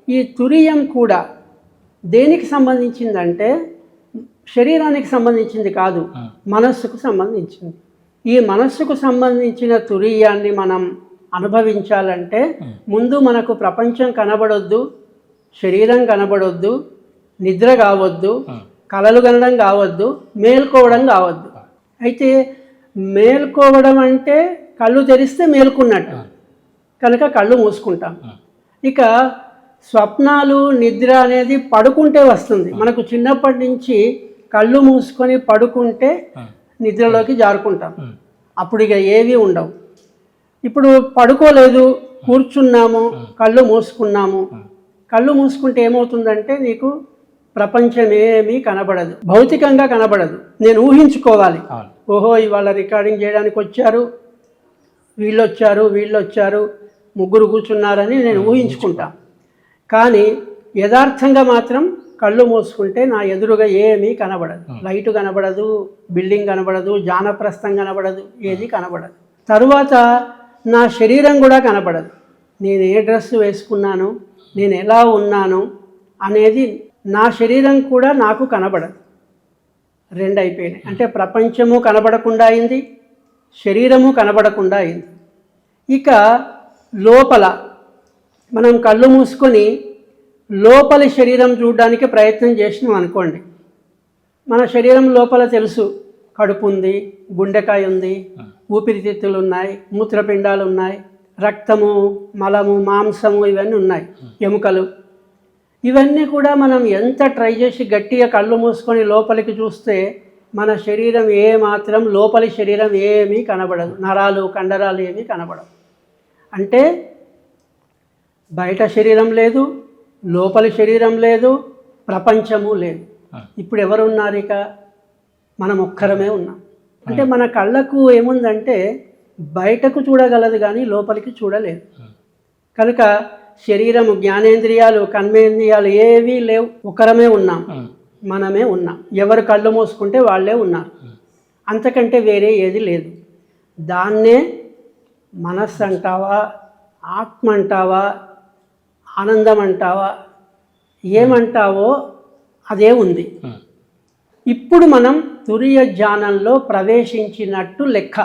ఈ తురియం కూడా దేనికి సంబంధించిందంటే శరీరానికి సంబంధించింది కాదు, మనస్సుకు సంబంధించింది. ఈ మనస్సుకు సంబంధించిన తురియాన్ని మనం అనుభవించాలంటే ముందు మనకు ప్రపంచం కనబడొద్దు, శరీరం కనబడొద్దు, నిద్ర కావద్దు, కలలు కనడం కావద్దు, మేల్కోవడం కావద్దు. అయితే మేల్కోవడం అంటే కళ్ళు తెరిస్తే మేల్కున్నట్టు, కనుక కళ్ళు మూసుకుంటాం. ఇక స్వప్నాలు నిద్ర అనేది పడుకుంటే వస్తుంది. మనకు చిన్నప్పటి నుంచి కళ్ళు మూసుకొని పడుకుంటే నిద్రలోకి జారుకుంటాం, అప్పుడు ఇక ఏవి ఉండవు. ఇప్పుడు పడుకోలేదు, కూర్చున్నాము, కళ్ళు మూసుకున్నాము. కళ్ళు మూసుకుంటే ఏమవుతుందంటే నీకు ప్రపంచం ఏమీ కనబడదు, భౌతికంగా కనబడదు. నేను ఊహించుకోవాలి, ఓహో ఇవాళ రికార్డింగ్ చేయడానికి వచ్చారు, వీళ్ళొచ్చారు, ముగ్గురు కూర్చున్నారని నేను ఊహించుకుంటా. కానీ యథార్థంగా మాత్రం కళ్ళు మూసుకుంటే నా ఎదురుగా ఏమీ కనబడదు. లైటు కనబడదు, బిల్డింగ్ కనబడదు, జానప్రస్థం కనబడదు, ఏది కనబడదు. తరువాత నా శరీరం కూడా కనబడదు. నేను ఏ డ్రెస్ వేసుకున్నాను, నేను ఎలా ఉన్నాను అనేది నా శరీరం కూడా నాకు కనబడదు. రెండు అయిపోయినాయి. అంటే ప్రపంచము కనబడకుండా అయింది, శరీరము కనబడకుండా అయింది. ఇక లోపల మనం కళ్ళు మూసుకొని లోపలి శరీరం చూడడానికి ప్రయత్నం చేసినాం అనుకోండి, మన శరీరం లోపల తెలుసు, కడుపు ఉంది, గుండెకాయ ఉంది, ఊపిరితిత్తులు ఉన్నాయి, మూత్రపిండాలు ఉన్నాయి, రక్తము, మలము, మాంసము ఇవన్నీ ఉన్నాయి, ఎముకలు. ఇవన్నీ కూడా మనం ఎంత ట్రై చేసి గట్టిగా కళ్ళు మూసుకొని లోపలికి చూస్తే మన శరీరం ఏమాత్రం, లోపలి శరీరం ఏమీ కనబడదు, నరాలు కండరాలు ఏమీ కనబడవు. అంటే బయట శరీరం లేదు, లోపలి శరీరం లేదు, ప్రపంచము లేదు. ఇప్పుడు ఎవరు ఉన్నారు? ఇక మనం ఒక్కరమే ఉన్నాం. అంటే మన కళ్ళకు ఏముందంటే బయటకు చూడగలదు కానీ లోపలికి చూడలేదు. కనుక శరీరము, జ్ఞానేంద్రియాలు, కర్మేంద్రియాలు ఏవీ లేవు, ఒకరమే ఉన్నాం, మనమే ఉన్నాం. ఎవరు కళ్ళు మూసుకుంటే వాళ్ళే ఉన్నారు, అంతకంటే వేరే ఏది లేదు. దాన్నే మనస్సు అంటావా, ఆత్మ అంటావా, ఆనందం అంటావా, ఏమంటావో అదే ఉంది. ఇప్పుడు మనం తురియ జ్ఞానంలో ప్రవేశించినట్టు లెక్క.